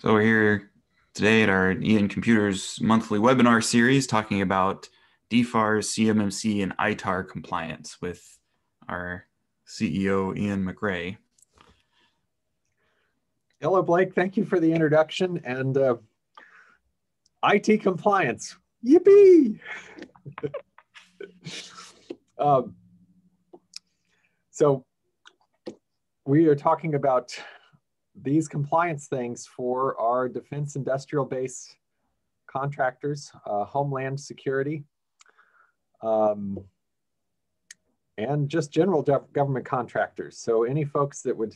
So we're here today at our Ian Computers monthly webinar series talking about DFARS, CMMC, and ITAR compliance with our CEO, Ian MacRae. Hello, Blake. Thank you for the introduction and IT compliance. Yippee! So we are talking about these compliance things for our defense industrial base contractors, Homeland Security, and just general government contractors. So any folks that would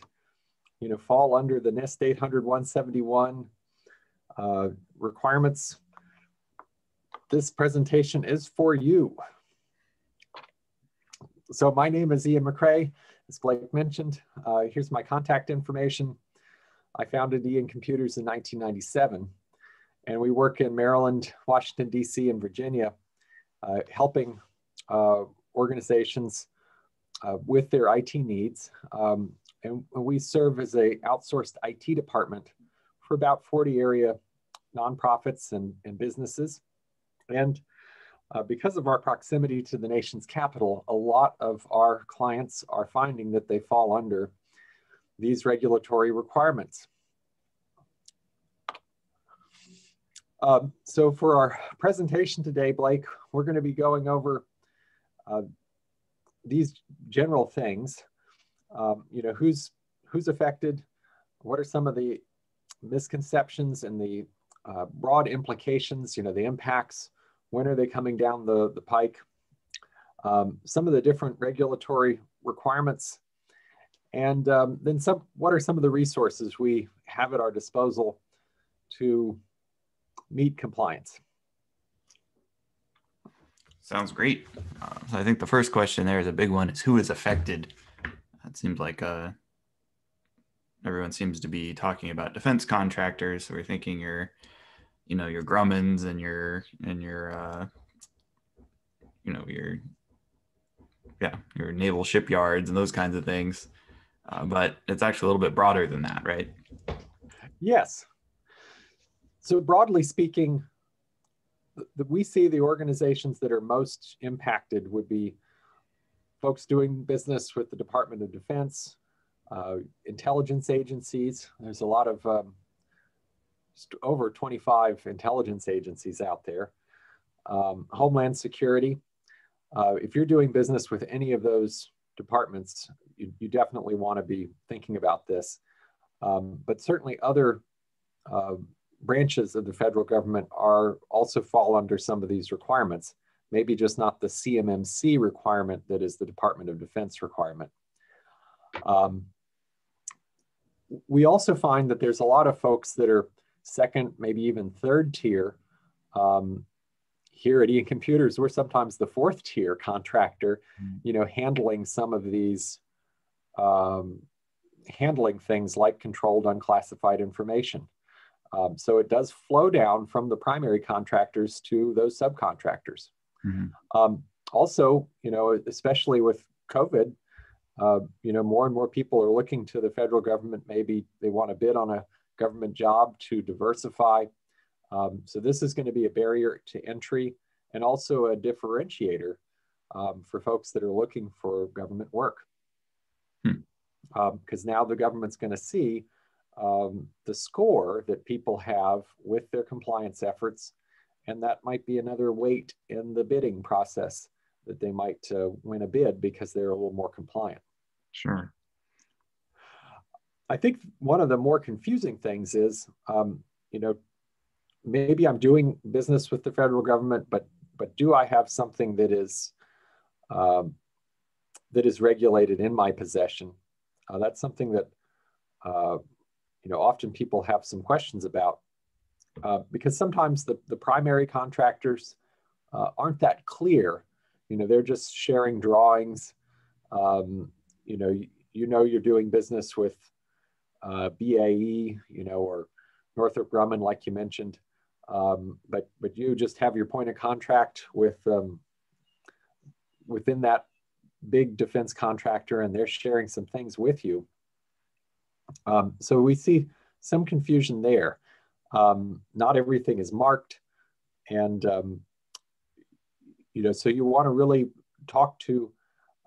fall under the NIST 800-171 requirements, this presentation is for you. So my name is Ian MacRae, as Blake mentioned. Here's my contact information. I founded Ian Computers in 1997, and we work in Maryland, Washington, D.C., and Virginia, helping organizations with their IT needs. And we serve as an outsourced IT department for about 40 area nonprofits and businesses. And because of our proximity to the nation's capital, a lot of our clients are finding that they fall under these regulatory requirements. So for our presentation today, Blake, we're going to be going over these general things. Who's affected, what are some of the misconceptions and the broad implications, the impacts, when are they coming down the pike, some of the different regulatory requirements, and then what are some of the resources we have at our disposal to meet compliance. Sounds great. So I think the first question there is a big one, is who is affected? It seems like everyone seems to be talking about defense contractors. So we're thinking your Grummans and your naval shipyards and those kinds of things. But it's actually a little bit broader than that, right? Yes. So broadly speaking, we see the organizations that are most impacted would be folks doing business with the Department of Defense, intelligence agencies. There's a lot of over 25 intelligence agencies out there. Homeland Security. If you're doing business with any of those departments, you definitely want to be thinking about this. But certainly other branches of the federal government also fall under some of these requirements. Maybe just not the CMMC requirement that is the Department of Defense requirement. We also find that there's a lot of folks that are second, maybe even third tier. Here at Ian Computers, we're sometimes the fourth tier contractor, handling some of these, handling things like controlled unclassified information. So it does flow down from the primary contractors to those subcontractors. Mm-hmm. Also, especially with COVID, more and more people are looking to the federal government. Maybe they want to bid on a government job to diversify. So this is going to be a barrier to entry and also a differentiator for folks that are looking for government work. Because now the government's going to see the score that people have with their compliance efforts, and that might be another weight in the bidding process that they might win a bid because they're a little more compliant. Sure. I think one of the more confusing things is, maybe I'm doing business with the federal government, but do I have something that is regulated in my possession? That's something that often people have some questions about because sometimes the primary contractors aren't that clear. They're just sharing drawings. You're doing business with BAE, or Northrop Grumman, like you mentioned, but you just have your point of contract with within that big defense contractor, and they're sharing some things with you. So we see some confusion there. Not everything is marked. And, so you want to really talk to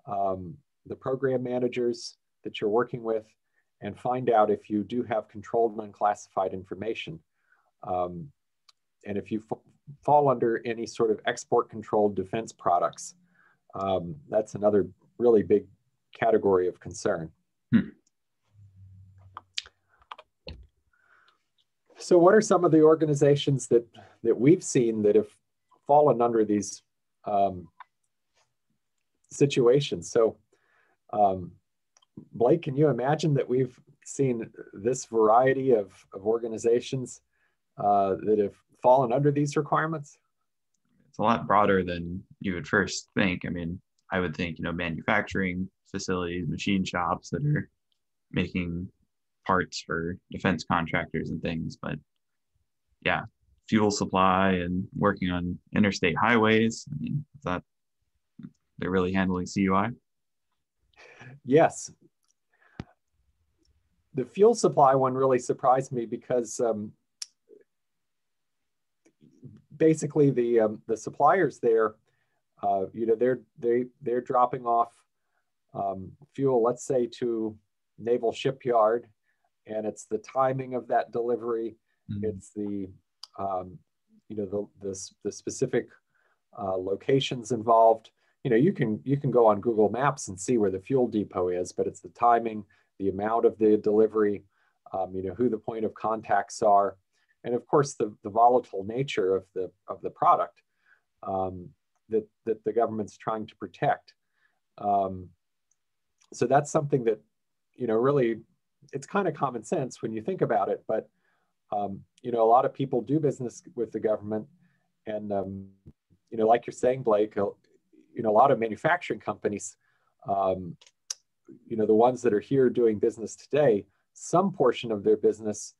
the program managers that you're working with and find out if you do have controlled and unclassified information. And if you fall under any sort of export controlled defense products, that's another really big category of concern. So what are some of the organizations that we've seen that have fallen under these situations? So Blake, can you imagine that we've seen this variety of organizations that have fallen under these requirements? It's a lot broader than you would first think. I mean, I would think, manufacturing facilities, machine shops that are making parts for defense contractors and things. But yeah, fuel supply and working on interstate highways. I mean, is that they're really handling CUI? Yes. The fuel supply one really surprised me because basically the suppliers there, they're dropping off fuel, let's say, to naval shipyard, and it's the timing of that delivery. It's the the specific locations involved. You can go on Google Maps and see where the fuel depot is, but it's the timing, the amount of the delivery, who the point of contacts are, and of course the volatile nature of the product that the government's trying to protect. So that's something that really, it's kind of common sense when you think about it, but a lot of people do business with the government, and like you're saying, Blake, a lot of manufacturing companies, the ones that are here doing business today, some portion of their business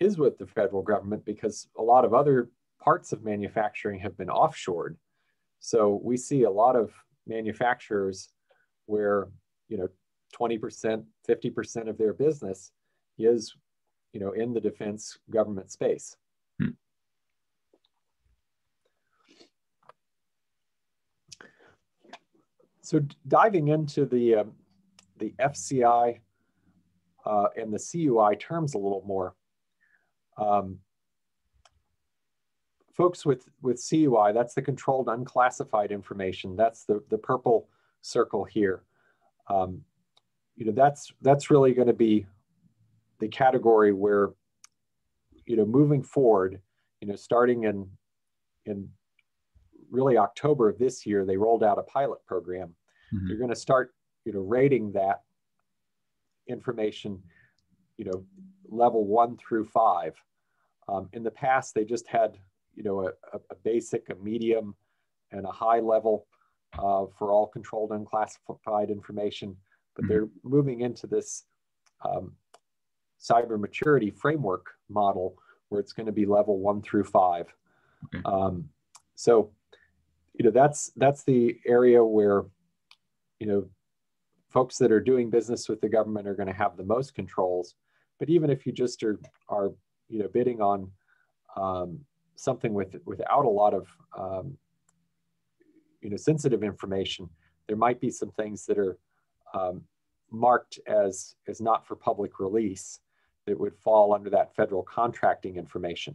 is with the federal government because a lot of other parts of manufacturing have been offshored. So we see a lot of manufacturers where 20%, 50% of their business is in the defense government space. So diving into the FCI and the CUI terms a little more, folks with CUI, that's the controlled unclassified information. That's the purple circle here. That's really going to be the category where, moving forward, starting in really October of this year, they rolled out a pilot program. They're going to start, rating that information, level 1 through 5. In the past, they just had, a basic, a medium, and a high level for all controlled unclassified information. But they're moving into this cyber maturity framework model where it's going to be level 1 through 5. So, that's the area where, folks that are doing business with the government are going to have the most controls. But even if you just are bidding on something without a lot of, sensitive information, there might be some things that are marked as not for public release that would fall under that federal contracting information.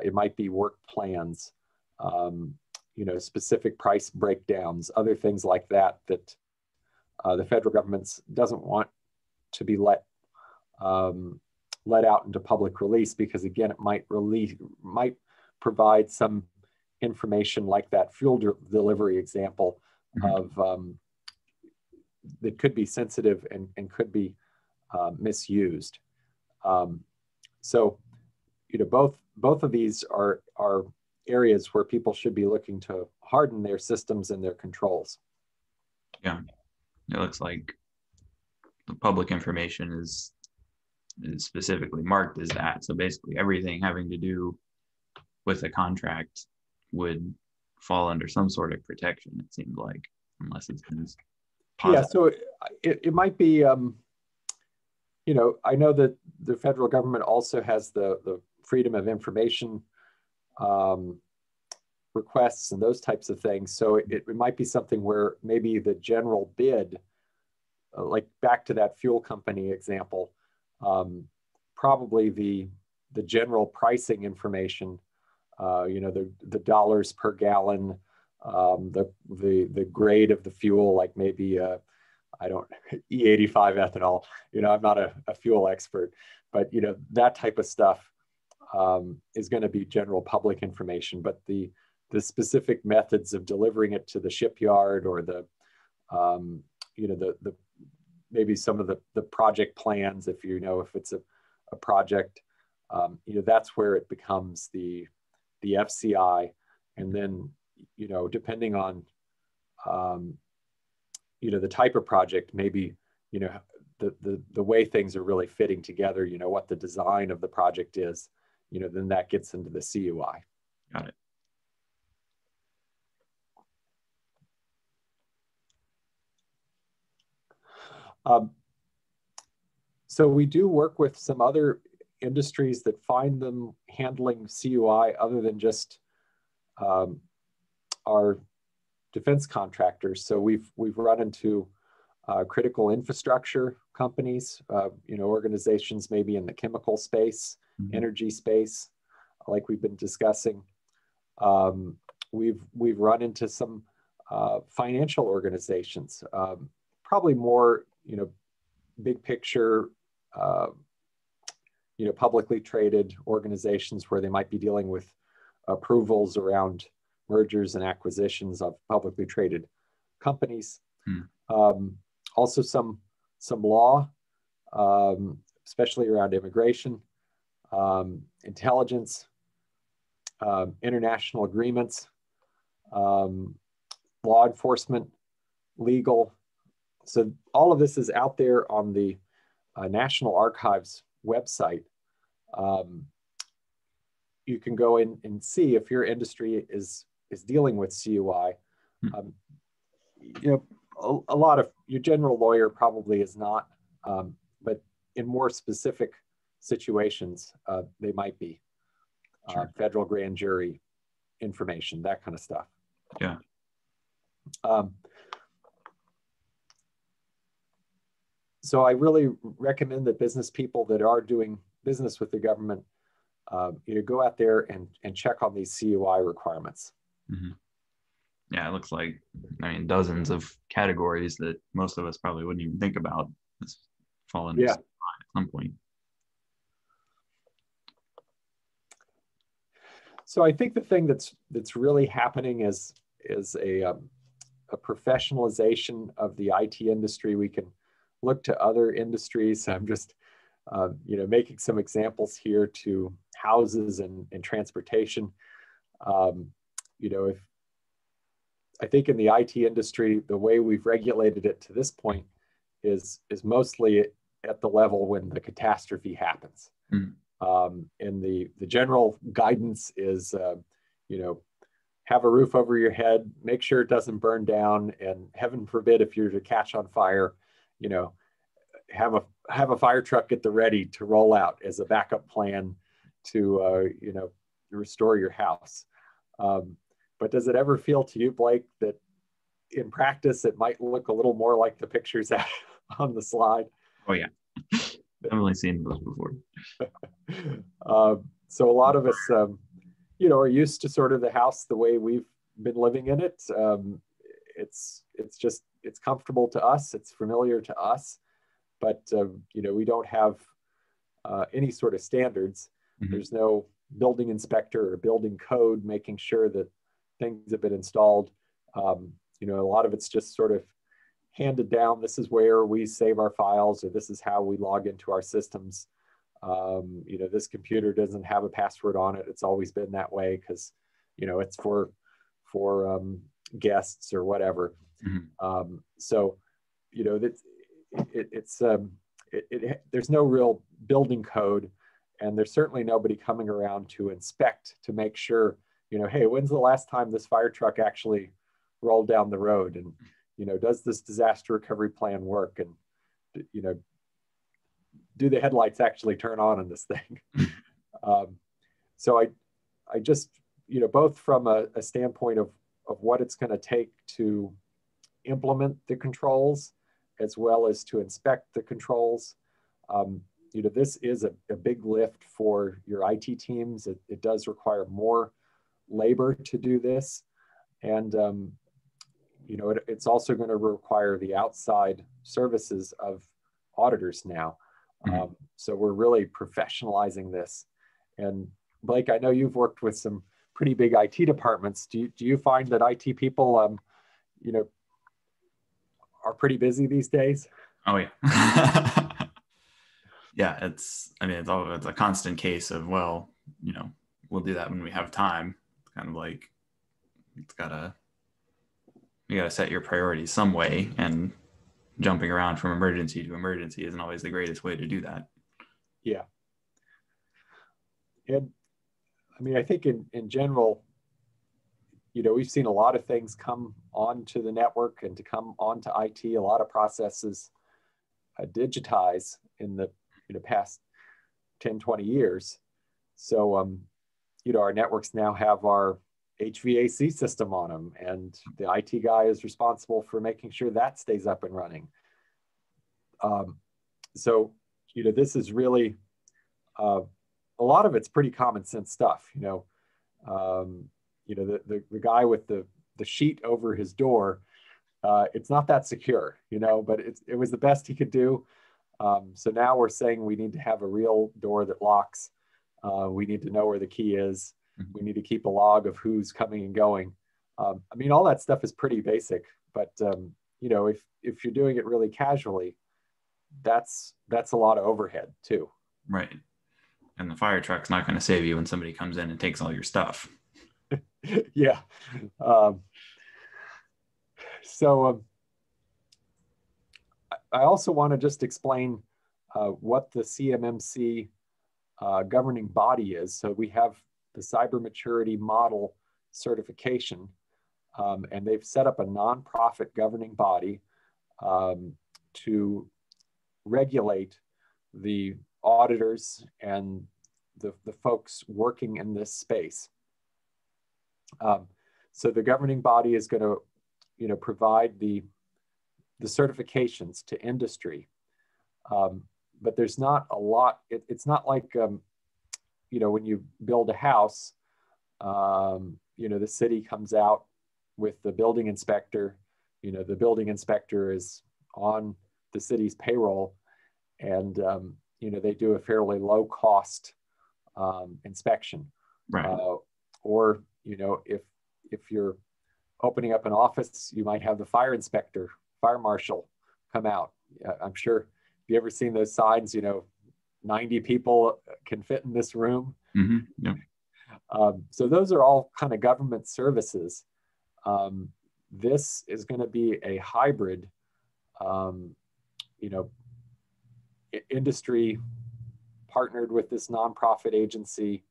It might be work plans, specific price breakdowns, other things like that the federal government doesn't want to be let out into public release, because again, it might provide some information like that fuel delivery example of that could be sensitive and could be misused. So, both of these are areas where people should be looking to harden their systems and their controls. Yeah, it looks like the public information is specifically marked as that. So basically, everything having to do with a contract would fall under some sort of protection, it seems like, unless it's been positive. Yeah, so it might be, I know that the federal government also has the Freedom of Information requests and those types of things. So it might be something where maybe the general bid, like back to that fuel company example, probably the general pricing information, the dollars per gallon, the grade of the fuel, like maybe E85 ethanol. I'm not a fuel expert, but that type of stuff is going to be general public information. But the specific methods of delivering it to the shipyard, or the maybe some of the project plans, if it's a project, that's where it becomes the FCI. And then depending on the type of project, maybe the way things are really fitting together, what the design of the project is, then that gets into the CUI. Got it. So we do work with some other industries that find them handling CUI other than just our defense contractors. So we've run into critical infrastructure companies, organizations maybe in the chemical space, energy space, like we've been discussing. We've run into some financial organizations, probably more big picture, publicly traded organizations where they might be dealing with approvals around mergers and acquisitions of publicly traded companies. Also some law, especially around immigration, intelligence, international agreements, law enforcement, legal. So all of this is out there on the National Archives website. You can go in and see if your industry is dealing with CUI. A lot of your general lawyer probably is not, but in more specific situations, they might be. Sure. Federal grand jury information, that kind of stuff. Yeah. So I really recommend that business people that are doing business with the government, go out there and check on these CUI requirements. Yeah, it looks like, dozens of categories that most of us probably wouldn't even think about fall into CUI at some point. So I think the thing that's really happening is a professionalization of the IT industry. We can look to other industries. I'm just making some examples here to houses and transportation. If I think in the IT industry, the way we've regulated it to this point is mostly at the level when the catastrophe happens. And the general guidance is, have a roof over your head, make sure it doesn't burn down, and heaven forbid if you're to catch on fire, have a fire truck at the ready to roll out as a backup plan to restore your house. But does it ever feel to you, Blake, that in practice it might look a little more like the pictures on the slide? Oh yeah, I've only seen those before. So a lot of us, are used to sort of the house the way we've been living in it. It's comfortable to us. It's familiar to us, but we don't have any sort of standards. There's no building inspector or building code making sure that things have been installed. A lot of it's just sort of handed down. This is where we save our files, or this is how we log into our systems. This computer doesn't have a password on it. It's always been that way because, it's for guests or whatever. So, there's no real building code, and there's certainly nobody coming around to inspect to make sure, hey, when's the last time this fire truck actually rolled down the road? And, does this disaster recovery plan work? And, do the headlights actually turn on in this thing? So I just, both from a standpoint of what it's going to take to implement the controls, as well as to inspect the controls. This is a big lift for your IT teams. It does require more labor to do this. And, it's also going to require the outside services of auditors now. So we're really professionalizing this. And Blake, I know you've worked with some pretty big IT departments. Do you find that IT people, are pretty busy these days? Oh yeah. Yeah, it's a constant case of, well, we'll do that when we have time. It's kind of like, you gotta set your priorities some way, and jumping around from emergency to emergency isn't always the greatest way to do that. Yeah. And I think in general, we've seen a lot of things come onto the network and to come onto IT, a lot of processes digitize in the past 10, 20 years. So, our networks now have our HVAC system on them, and the IT guy is responsible for making sure that stays up and running. So, this is really, a lot of it's pretty common sense stuff. The guy with the sheet over his door, it's not that secure, but it was the best he could do. So now we're saying we need to have a real door that locks. We need to know where the key is. We need to keep a log of who's coming and going. All that stuff is pretty basic, but if you're doing it really casually, that's a lot of overhead too. Right. And the fire truck's not going to save you when somebody comes in and takes all your stuff. Yeah. So I also want to just explain what the CMMC governing body is. So we have the Cyber Maturity Model certification, and they've set up a nonprofit governing body to regulate the auditors and the folks working in this space. So the governing body is going to provide the certifications to industry, but there's not a lot. It's not like when you build a house, the city comes out with the building inspector. The building inspector is on the city's payroll, and they do a fairly low cost inspection. Right. Or if you're opening up an office, you might have the fire inspector, fire marshal come out. I'm sure, have you ever seen those signs, 90 people can fit in this room? Mm-hmm. Yeah. So those are all kind of government services. This is going to be a hybrid, industry partnered with this nonprofit agency,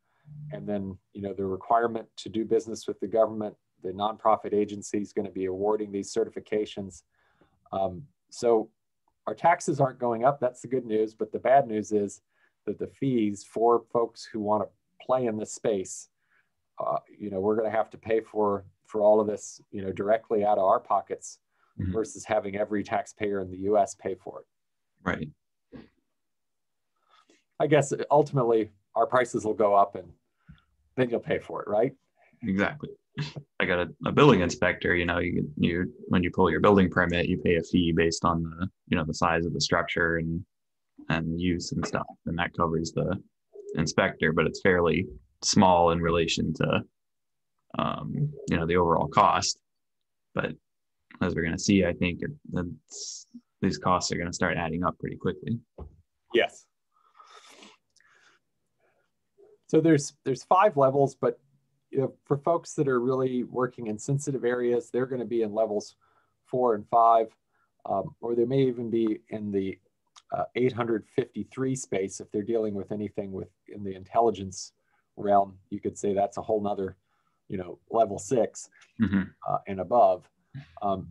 and then the requirement to do business with the government. The nonprofit agency is going to be awarding these certifications. So our taxes aren't going up. That's the good news. But the bad news is that the fees for folks who want to play in this space, we're going to have to pay for all of this, directly out of our pockets, mm-hmm. versus having every taxpayer in the U.S. pay for it. Right. I guess ultimately our prices will go up, and then you'll pay for it, right? Exactly. I got a building inspector. You when you pull your building permit, you pay a fee based on the size of the structure and use and stuff, and that covers the inspector, but it's fairly small in relation to the overall cost. But as we're going to see, I think these costs are going to start adding up pretty quickly. Yes. So there's 5 levels, but for folks that are really working in sensitive areas, they're going to be in levels 4 and 5, or they may even be in the 853 space if they're dealing with anything in the intelligence realm. You could say that's a whole nother, level 6, mm-hmm. And above.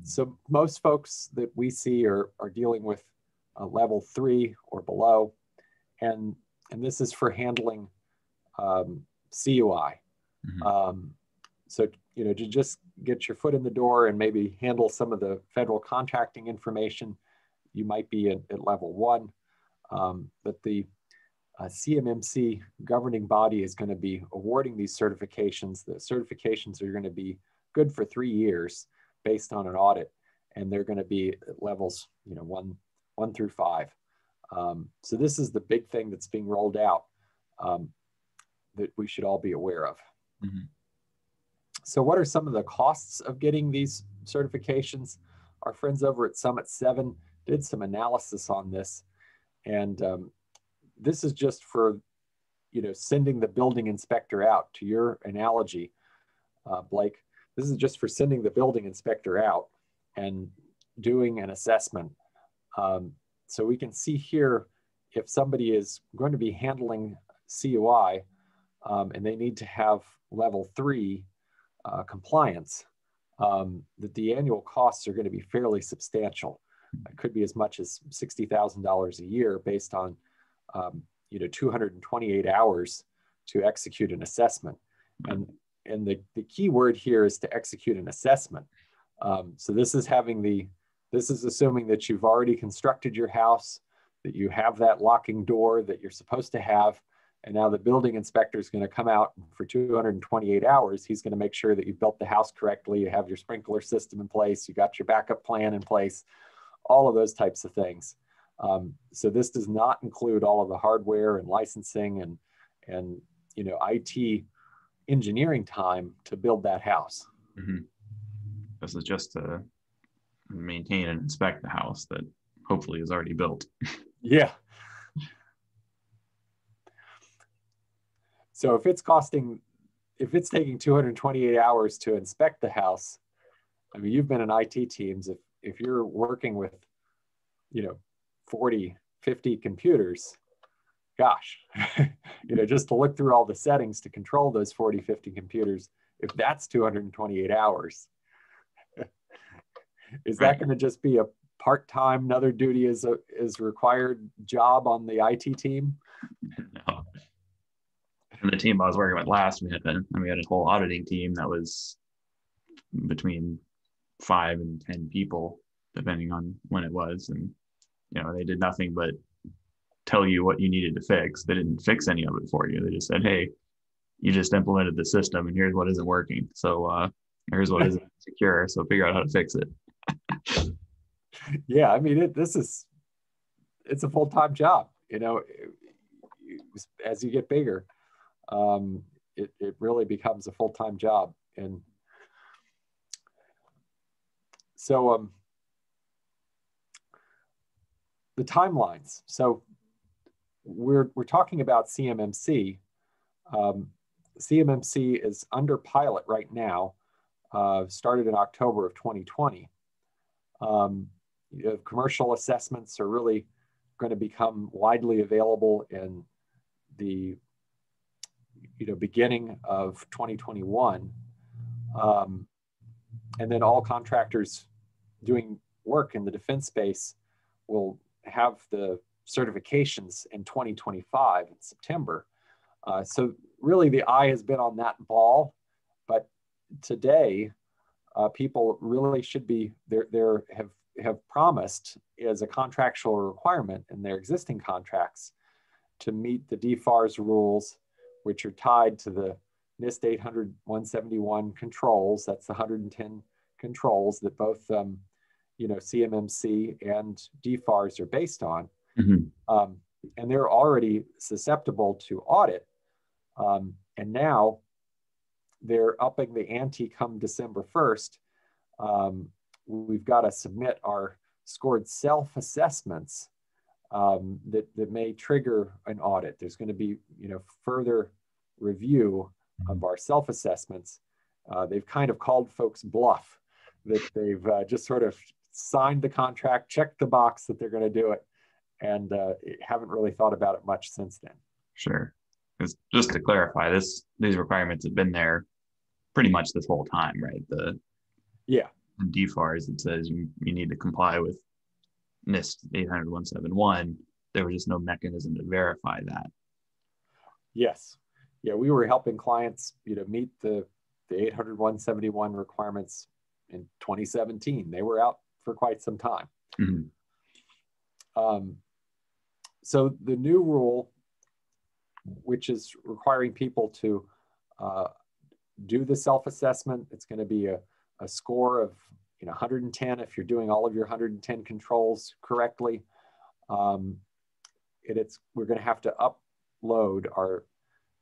So most folks that we see are dealing with level 3 or below. and this is for handling CUI. So, to just get your foot in the door and maybe handle some of the federal contracting information, you might be at level 1. But the CMMC governing body is going to be awarding these certifications. The certifications are going to be good for 3 years based on an audit, and they're going to be at levels 1 through 5. So this is the big thing that's being rolled out that we should all be aware of. So what are some of the costs of getting these certifications? Our friends over at Summit 7 did some analysis on this, and this is just for sending the building inspector out. To your analogy, Blake, this is just for sending the building inspector out and doing an assessment. So we can see here if somebody is going to be handling CUI and they need to have level 3 compliance, that the annual costs are going to be fairly substantial. It could be as much as $60,000 a year based on 228 hours to execute an assessment. And the key word here is to execute an assessment. So this is assuming that you've already constructed your house, that you have that locking door that you're supposed to have, and now the building inspector is going to come out for 228 hours. He's going to make sure that you built the house correctly, you have your sprinkler system in place, you got your backup plan in place, all of those types of things. So this does not include all of the hardware and licensing and IT engineering time to build that house. This is just to maintain and inspect the house that hopefully is already built. Yeah. So if it's taking 228 hours to inspect the house, I mean, you've been in IT teams. If you're working with, 40, 50 computers, gosh, just to look through all the settings to control those 40, 50 computers, if that's 228 hours, is that going to just be a part-time, another duty as required job on the IT team? No. And the team I was working with last, we had a whole auditing team that was between 5 and 10 people, depending on when it was. And, they did nothing but tell you what you needed to fix. They didn't fix any of it for you. They just said, hey, you just implemented the system and here's what isn't working. So here's what isn't secure. So figure out how to fix it. Yeah, I mean, it's a full-time job, as you get bigger. It really becomes a full-time job. And so the timelines. So we're talking about CMMC. CMMC is under pilot right now, started in October of 2020. Commercial assessments are really going to become widely available in the beginning of 2021. And then all contractors doing work in the defense space will have the certifications in 2025 in September. So really the eye has been on that ball, but today people really should be, have promised as a contractual requirement in their existing contracts to meet the DFARS rules, which are tied to the NIST 800-171 controls. That's the 110 controls that both CMMC and DFARS are based on. And they're already susceptible to audit. And now they're upping the ante come December 1st. We've got to submit our scored self-assessments that may trigger an audit. There's going to be further review of our self-assessments. They've kind of called folks bluff, that they've just sort of signed the contract, checked the box that they're going to do it, and haven't really thought about it much since then. Sure. Because just to clarify, these requirements have been there pretty much this whole time, right? The DFARS, it says you need to comply with NIST 800-171. there was just no mechanism to verify that. Yes. Yeah, we were helping clients, meet the 800-171 requirements in 2017. They were out for quite some time. So the new rule, which is requiring people to do the self-assessment, it's going to be a score of 110 if you're doing all of your 110 controls correctly. We're going to have to upload our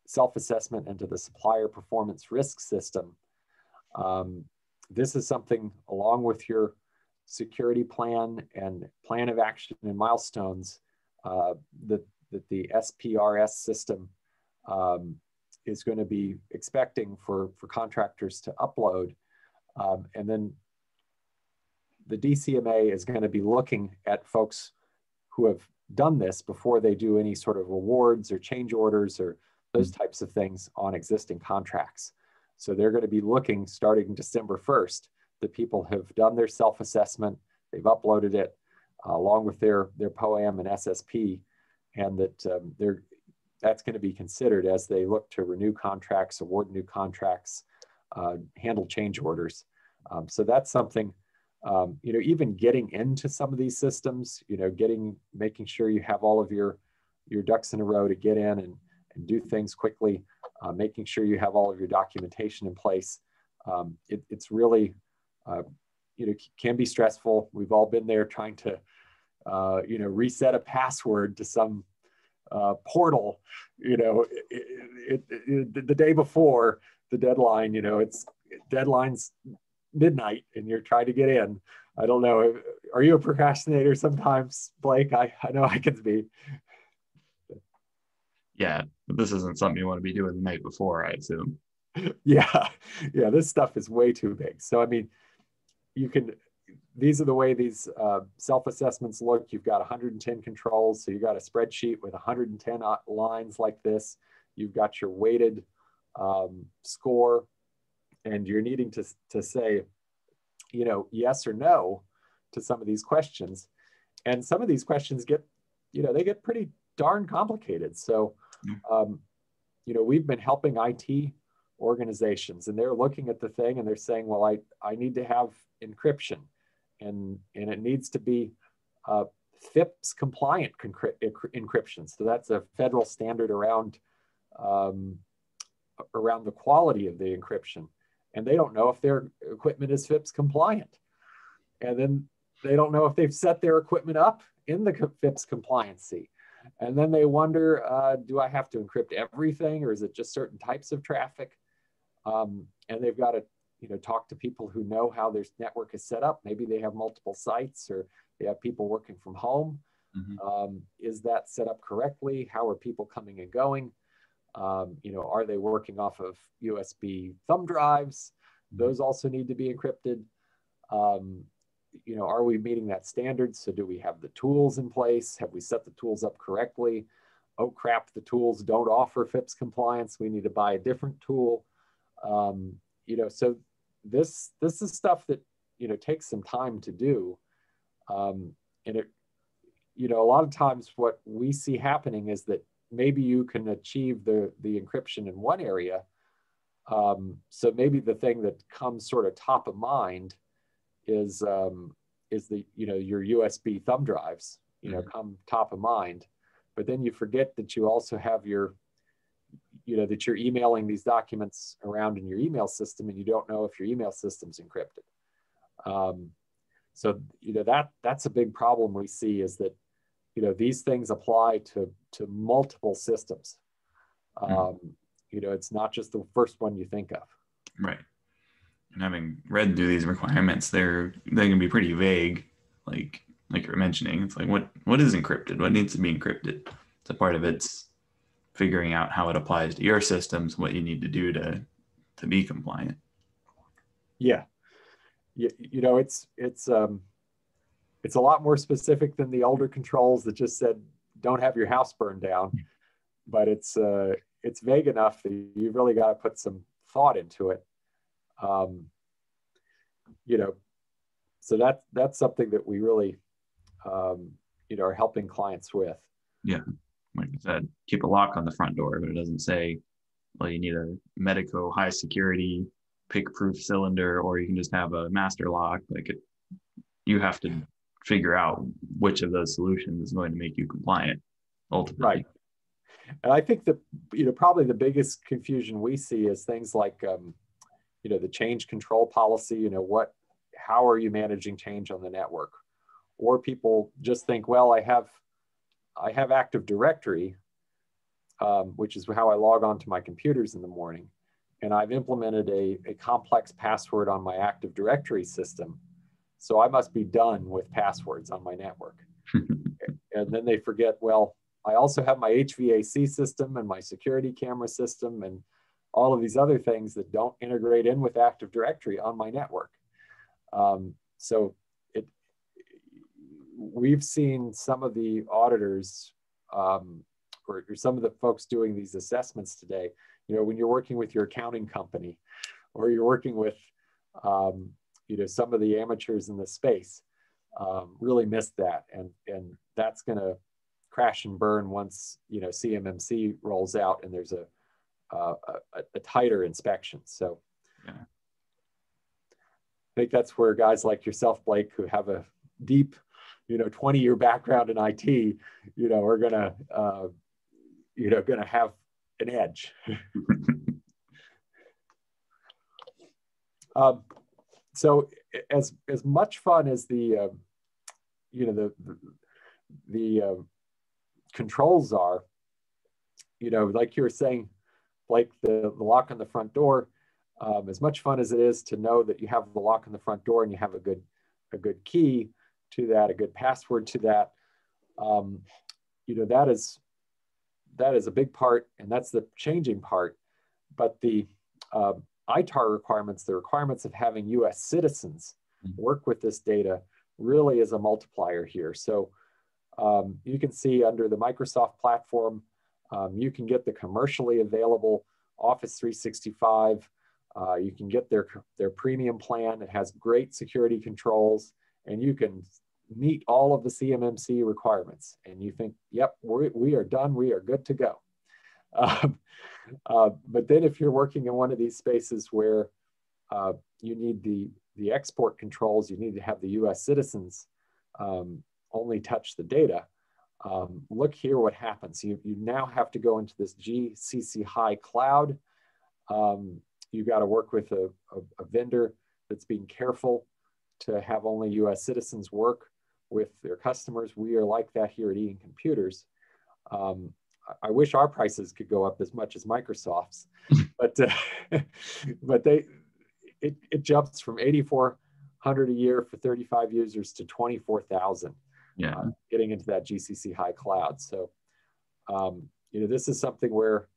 self-assessment into the supplier performance risk system. This is something, along with your security plan and plan of action and milestones, that the SPRS system is going to be expecting for contractors to upload. And then the DCMA is going to be looking at folks who have done this before they do any sort of awards or change orders or those types of things on existing contracts. So they're going to be looking, starting December 1st, that people have done their self-assessment, they've uploaded it along with their POAM and SSP, and that that's going to be considered as they look to renew contracts, award new contracts, handle change orders. So that's something, even getting into some of these systems, making sure you have all of your ducks in a row to get in and do things quickly, making sure you have all of your documentation in place. It's really, can be stressful. We've all been there trying to, reset a password to some portal, the day before the deadline, deadline's midnight and you're trying to get in. I don't know. Are you a procrastinator sometimes, Blake? I know I can be. Yeah, but this isn't something you want to be doing the night before, I assume. Yeah, this stuff is way too big. So, I mean, these are the way these self-assessments look. You've got 110 controls. So you've got a spreadsheet with 110 lines like this. You've got your weighted score, and you're needing to say, yes or no to some of these questions. And some of these questions they get pretty darn complicated. So, we've been helping IT organizations, and they're looking at the thing and they're saying, well, I need to have encryption, and it needs to be FIPS compliant encryption. So that's a federal standard around the quality of the encryption. And they don't know if their equipment is FIPS compliant. And then they don't know if they've set their equipment up in the FIPS compliancy. And then they wonder, do I have to encrypt everything, or is it just certain types of traffic? And they've got to, talk to people who know how their network is set up. Maybe they have multiple sites, or they have people working from home. Is that set up correctly? How are people coming and going? Are they working off of USB thumb drives? Those also need to be encrypted. Are we meeting that standard? So do we have the tools in place? Have we set the tools up correctly? Oh crap, the tools don't offer FIPS compliance. We need to buy a different tool. So this is stuff that, takes some time to do. And it, a lot of times what we see happening is that maybe you can achieve the encryption in one area. So maybe the thing that comes sort of top of mind is your USB thumb drives, come top of mind, but then you forget that you also have that you're emailing these documents around in your email system, and you don't know if your email system's encrypted. So that's a big problem we see, is that these things apply to multiple systems. It's not just the first one you think of. Right. And having read through these requirements, they can be pretty vague. Like you're mentioning, it's like, what is encrypted? What needs to be encrypted? So part of it's figuring out how it applies to your systems, what you need to do to be compliant. Yeah. It's a lot more specific than the older controls that just said, don't have your house burned down. But it's vague enough that you've really got to put some thought into it. So that's something that we really, are helping clients with. Yeah, like you said, keep a lock on the front door, but it doesn't say, well, you need a Medico high security pick-proof cylinder, or you can just have a master lock. Like it, you have to figure out which of those solutions is going to make you compliant ultimately. Right. And I think that, probably the biggest confusion we see is things like, the change control policy, how are you managing change on the network? Or people just think, well, I have Active Directory, which is how I log on to my computers in the morning. And I've implemented a complex password on my Active Directory system. So I must be done with passwords on my network. And then they forget, well, I also have my HVAC system and my security camera system and all of these other things that don't integrate in with Active Directory on my network. So we've seen some of the auditors or some of the folks doing these assessments today, when you're working with your accounting company or you're working with, some of the amateurs in the space, really missed that. And that's going to crash and burn once, CMMC rolls out and there's a tighter inspection. So Yeah. I think that's where guys like yourself, Blake, who have a deep, 20-year background in IT, are gonna have an edge. So as much fun as the controls are, like you were saying, like the lock on the front door, as much fun as it is to know that you have the lock on the front door and you have a good key to that, a good password to that, that is a big part, and that's the changing part. But the ITAR requirements, the requirements of having US citizens work with this data really is a multiplier here. So you can see under the Microsoft platform, you can get the commercially available Office 365. You can get their premium plan. It has great security controls, and you can meet all of the CMMC requirements. And you think, yep, we are done. We are good to go. But then if you're working in one of these spaces where you need the export controls, you need to have the US citizens only touch the data, look here what happens. You now have to go into this GCC high cloud. You've got to work with a vendor that's being careful to have only US citizens work with their customers. We are like that here at Ian Computers. I wish our prices could go up as much as Microsoft's, but it jumps from 8,400 a year for 35 users to 24,000. Yeah. Getting into that GCC high cloud. So, this is something where,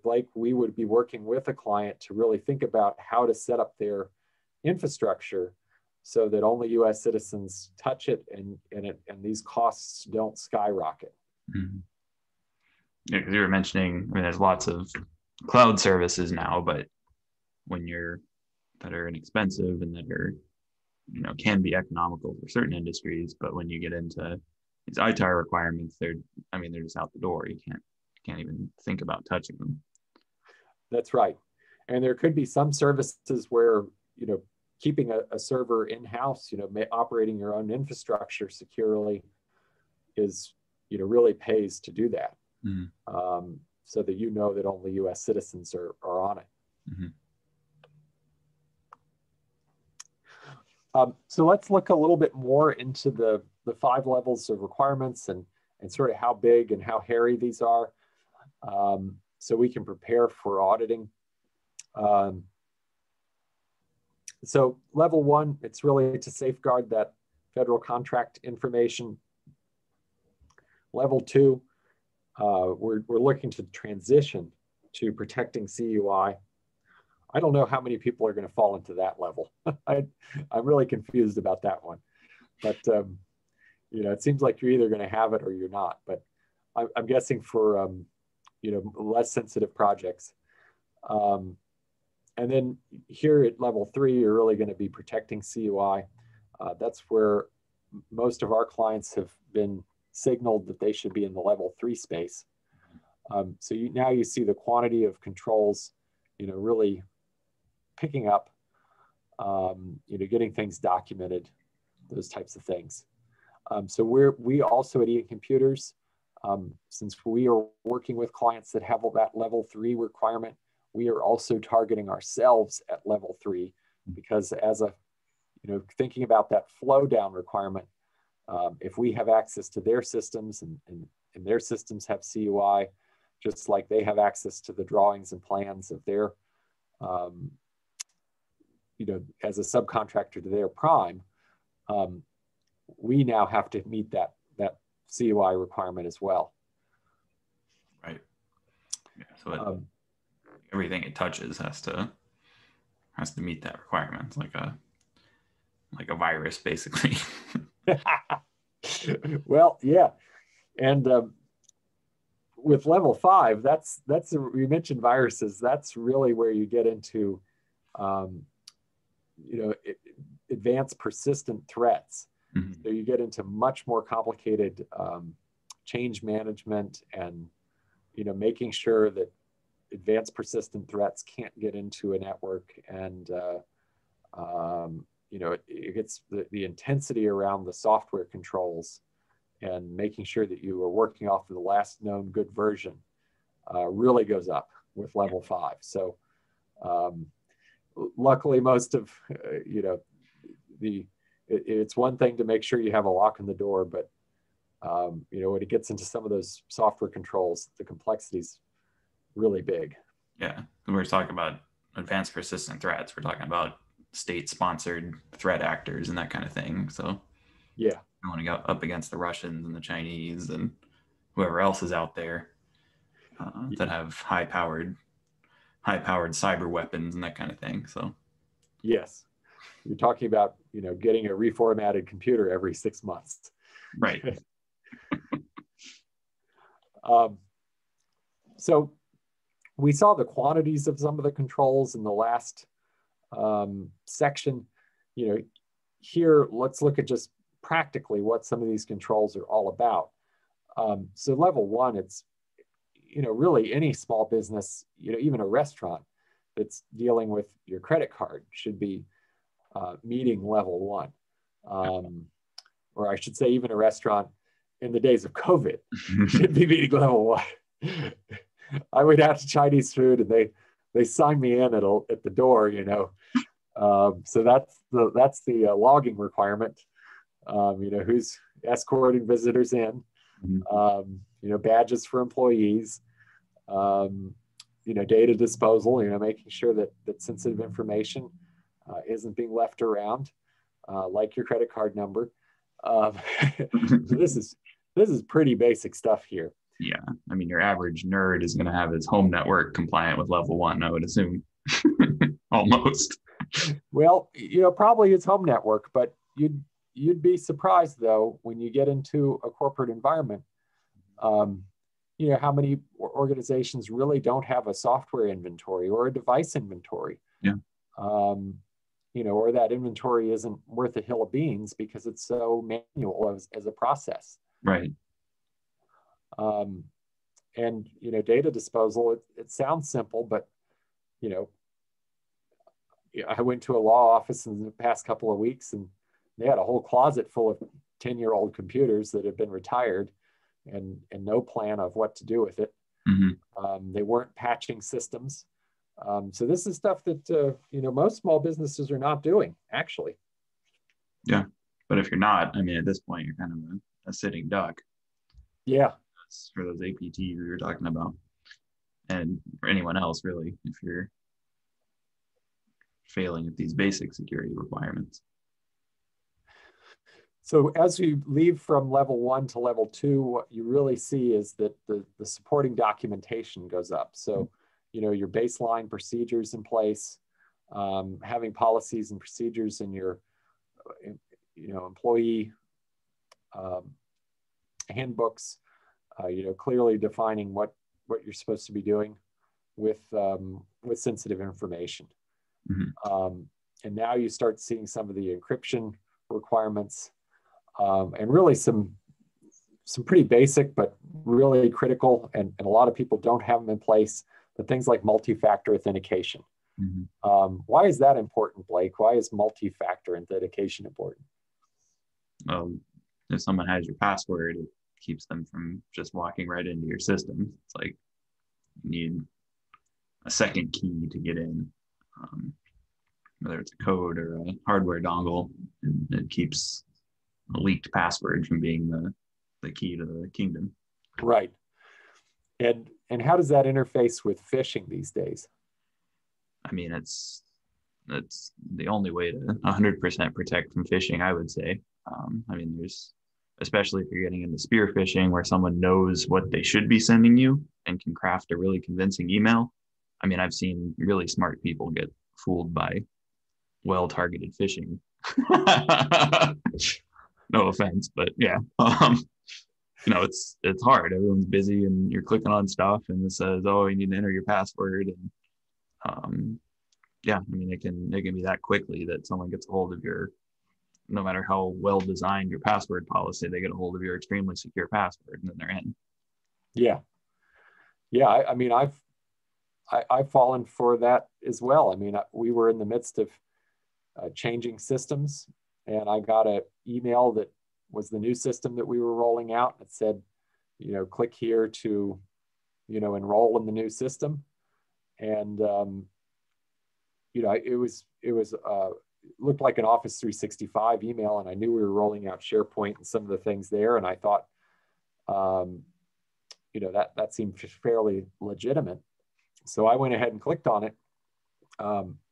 Blake, we would be working with a client to really think about how to set up their infrastructure so that only US citizens touch it and these costs don't skyrocket. Mm-hmm. Yeah, because you were mentioning, there's lots of cloud services now, but that are inexpensive and that are, can be economical for certain industries, but when you get into these ITAR requirements, they're just out the door. You can't even think about touching them. That's right. And there could be some services where, keeping a server in-house, operating your own infrastructure securely is, really pays to do that. Mm-hmm. So that that only US citizens are on it. Mm-hmm. So let's look a little bit more into the 5 levels of requirements and sort of how big and how hairy these are, so we can prepare for auditing. So level 1, it's really to safeguard that federal contract information. Level 2, we're looking to transition to protecting CUI. I don't know how many people are going to fall into that level. I'm really confused about that one. But, it seems like you're either going to have it or you're not. But I'm guessing for, less sensitive projects. And then here at level 3, you're really going to be protecting CUI. That's where most of our clients have been signaled that they should be in the level 3 space. So now you see the quantity of controls, really picking up, getting things documented, those types of things. So we also at Ian Computers, since we are working with clients that have that level 3 requirement, we are also targeting ourselves at level 3, because as a, thinking about that flow down requirement, if we have access to their systems and their systems have CUI, just like they have access to the drawings and plans of their, as a subcontractor to their prime, we now have to meet that CUI requirement as well. Right. Yeah. So everything it touches has to meet that requirement. It's like a virus, basically. Well, yeah, and with level 5, that's you mentioned viruses. That's really where you get into, advanced persistent threats. Mm-hmm. So you get into much more complicated change management and, making sure that advanced persistent threats can't get into a network, and it gets the intensity around the software controls and making sure that you are working off of the last known good version really goes up with level 5. So luckily, most of, it's one thing to make sure you have a lock in the door, but when it gets into some of those software controls, the complexity's really big. Yeah, we're talking about advanced persistent threats. We're talking about state-sponsored threat actors and that kind of thing. So yeah, I want to go up against the Russians and the Chinese and whoever else is out there that have high-powered cyber weapons and that kind of thing. So yes, you're talking about getting a reformatted computer every 6 months. Right. So we saw the quantities of some of the controls in the last section. Here, let's look at just practically what some of these controls are all about. So level 1, it's, really any small business, even a restaurant that's dealing with your credit card should be meeting level 1. Or I should say even a restaurant in the days of COVID should be meeting level 1. I went out to Chinese food and they signed me in at the door, so that's the logging requirement. Who's escorting visitors in, badges for employees, data disposal, making sure that sensitive information isn't being left around, like your credit card number. So this is pretty basic stuff here. Yeah, I mean, your average nerd is going to have his home network compliant with level 1, I would assume. Almost. Well, probably it's home network, but you'd be surprised though when you get into a corporate environment, how many organizations really don't have a software inventory or a device inventory. Yeah. Or that inventory isn't worth a hill of beans because it's so manual as a process. Right. And data disposal, it sounds simple, but I went to a law office in the past couple of weeks and they had a whole closet full of 10-year-old computers that had been retired and no plan of what to do with it. Mm-hmm. They weren't patching systems. So this is stuff that most small businesses are not doing, actually. Yeah, but if you're not, I mean, at this point, you're kind of a sitting duck. Yeah. That's for those APTs we were talking about, and for anyone else, really, if you're failing at these basic security requirements. So as you leave from level 1 to level 2, what you really see is that the supporting documentation goes up. So, your baseline procedures in place, having policies and procedures in your, employee handbooks, clearly defining what you're supposed to be doing with sensitive information. Mm-hmm. And now you start seeing some of the encryption requirements. and really some pretty basic, but really critical, and a lot of people don't have them in place, but things like multi-factor authentication. Why is that important, Blake? Why is multi-factor authentication important? If someone has your password, it keeps them from just walking right into your system. It's like you need a second key to get in, whether it's a code or a hardware dongle, and it keeps a leaked password from being the key to the kingdom. Right. And how does that interface with phishing these days? I mean, it's the only way to 100% protect from phishing, I would say. I mean, especially if you're getting into spear phishing, where someone knows what they should be sending you and can craft a really convincing email. I mean, I've seen really smart people get fooled by well-targeted phishing. No offense, but yeah. It's hard. Everyone's busy and you're clicking on stuff and it says, oh, you need to enter your password. And yeah, I mean, it can be that quickly that someone gets a hold of no matter how well designed your password policy, they get a hold of your extremely secure password and then they're in. Yeah. Yeah. I mean, I've fallen for that as well. I mean, we were in the midst of changing systems, and I got an email that was the new system that we were rolling out. It said, click here to, enroll in the new system. And, it looked like an Office 365 email, and I knew we were rolling out SharePoint and some of the things there. And I thought, that seemed fairly legitimate. So I went ahead and clicked on it.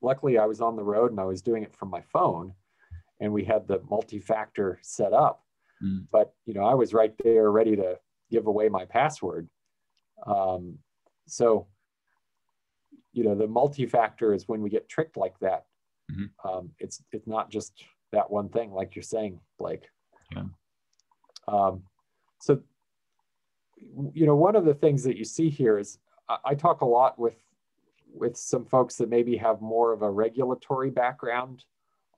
Luckily, I was on the road and I was doing it from my phone, and we had the multi-factor set up. But, I was right there ready to give away my password. So, the multi-factor is when we get tricked like that. It's not just that one thing, like you're saying, Blake. Yeah. So, one of the things that you see here is I talk a lot with some folks that maybe have more of a regulatory background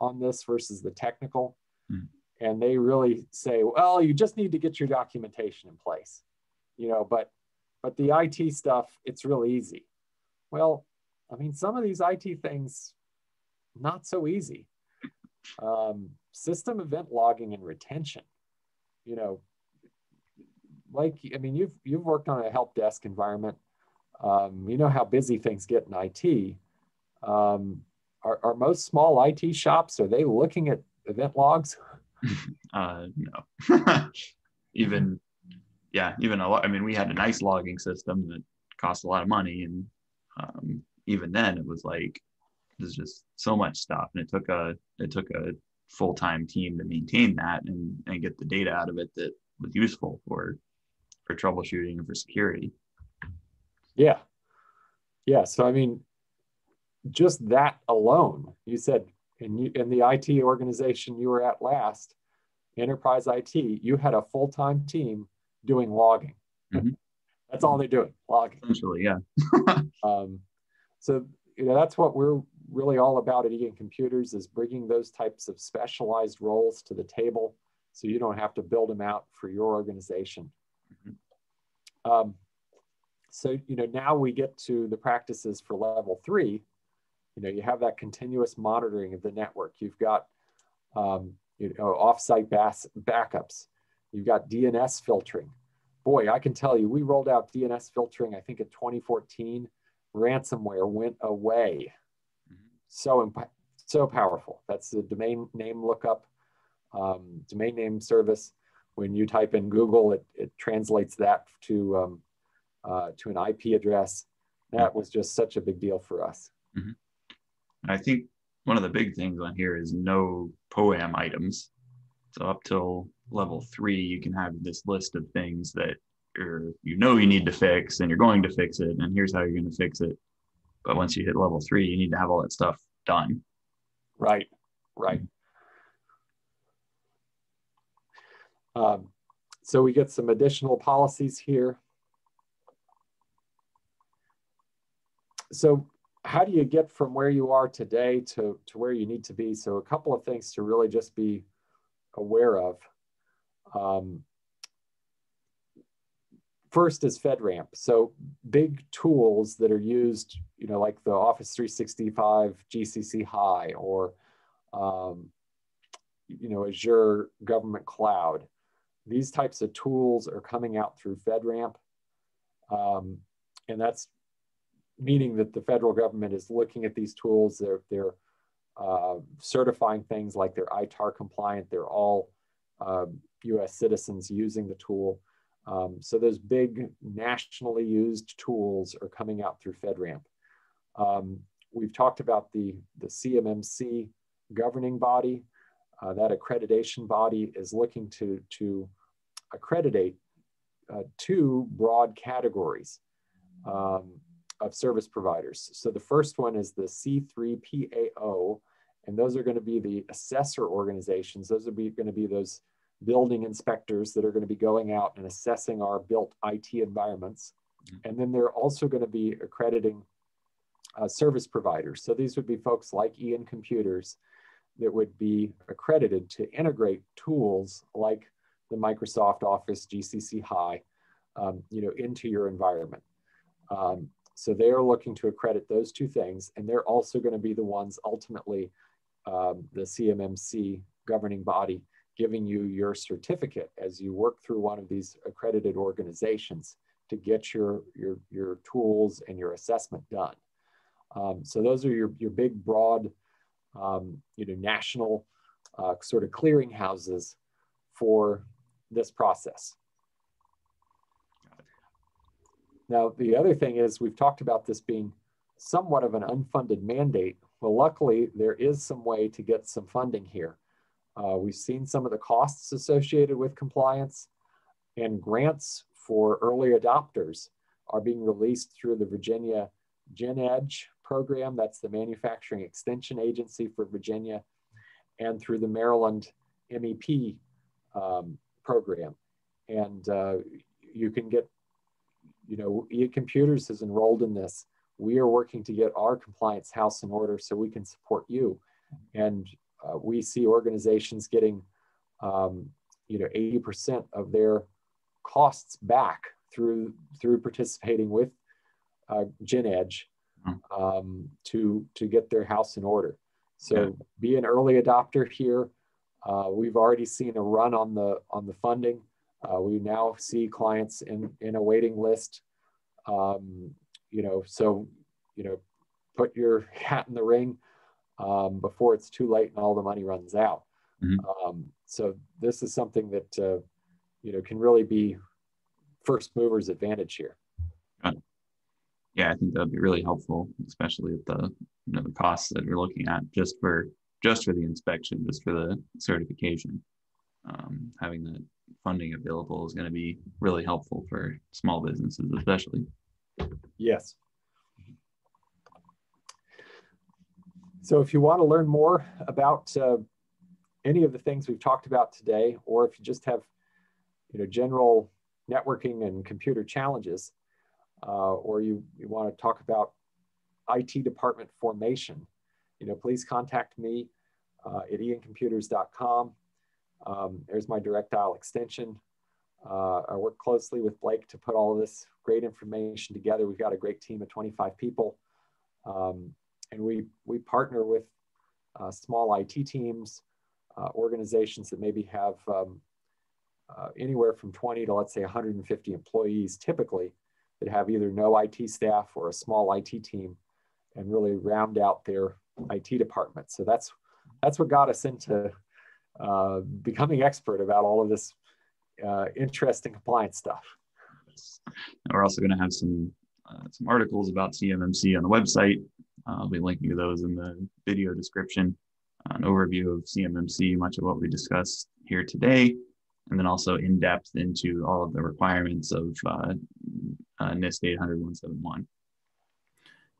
on this versus the technical. And they really say, well, you just need to get your documentation in place, but the IT stuff, it's really easy. Well, I mean, some of these IT things, not so easy. System event logging and retention, like, I mean, you've worked on a help desk environment. You know how busy things get in IT. Are most small IT shops, are they looking at event logs? No. even a lot. I mean, we had a nice logging system that cost a lot of money, and even then, it was like there's just so much stuff, and it took a full-time team to maintain that and get the data out of it that was useful for troubleshooting and for security. Yeah. So I mean, just that alone, you said in the IT organization you were at last, enterprise IT, you had a full-time team doing logging. That's all they're doing, logging. Essentially, yeah. So that's what we're really all about at Ian Computers, is bringing those types of specialized roles to the table, so you don't have to build them out for your organization. So now we get to the practices for level 3. You have that continuous monitoring of the network. You've got offsite backups. You've got DNS filtering. Boy, I can tell you, we rolled out DNS filtering, I think in 2014. Ransomware went away. So powerful. That's the domain name lookup, domain name service. When you type in Google, it translates that to an IP address. That was just such a big deal for us. I think one of the big things on here is no POAM items. So up till level 3, you can have this list of things that you need to fix, and you're going to fix it, and here's how you're going to fix it. But once you hit level 3, you need to have all that stuff done. Right. So we get some additional policies here. So how do you get from where you are today to where you need to be? So a couple of things to really just be aware of. First is FedRAMP. So big tools that are used, like the Office 365 GCC High or, Azure Government Cloud. These types of tools are coming out through FedRAMP. And that's meaning that the federal government is looking at these tools. They're certifying things like they're ITAR compliant. They're all US citizens using the tool. So those big nationally used tools are coming out through FedRAMP. We've talked about the CMMC governing body. That accreditation body is looking to accreditate two broad categories of service providers. So the first one is the C3PAO, and those are going to be the assessor organizations. Those are going to be those building inspectors that are going to be going out and assessing our built IT environments. And then they're also going to be accrediting service providers. So these would be folks like Ian Computers that would be accredited to integrate tools like the Microsoft Office GCC High, into your environment. So they are looking to accredit those two things, and they're also going to be the ones ultimately, the CMMC governing body, giving you your certificate as you work through one of these accredited organizations to get your tools and your assessment done. So those are your big, broad, national sort of clearinghouses for this process. Now, the other thing is we've talked about this being somewhat of an unfunded mandate. Well, luckily, there is some way to get some funding here. We've seen some of the costs associated with compliance, and grants for early adopters are being released through the Virginia GenEdge program. That's the Manufacturing Extension Agency for Virginia, and through the Maryland MEP program. And you can get, Ian Computers is enrolled in this. We are working to get our compliance house in order so we can support you. And we see organizations getting, 80% of their costs back through participating with GenEdge to get their house in order. So be an early adopter here. We've already seen a run on the funding. We now see clients in a waiting list. Put your hat in the ring before it's too late and all the money runs out. So this is something that can really be first movers advantage here. Yeah, I think that'd be really helpful, especially with the the costs that you're looking at just for the inspection, just for the certification. Having that funding available is going to be really helpful for small businesses, especially. Yes. So if you want to learn more about any of the things we've talked about today, or if you just have general networking and computer challenges, or you want to talk about IT department formation, please contact me at iancomputers.com. There's my direct dial extension. I work closely with Blake to put all of this great information together. We've got a great team of 25 people. And we partner with small IT teams, organizations that maybe have anywhere from 20 to, let's say, 150 employees, typically, that have either no IT staff or a small IT team, and really round out their IT department. So that's what got us into becoming expert about all of this interesting compliance stuff. We're also going to have some articles about CMMC on the website. I'll be linking to those in the video description. An overview of CMMC, much of what we discussed here today, and then also in depth into all of the requirements of NIST 800-171.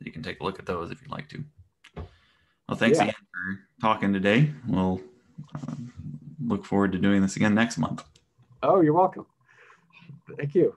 You can take a look at those if you'd like to. Well, thanks again for talking today. We'll look forward to doing this again next month. Oh, you're welcome. Thank you.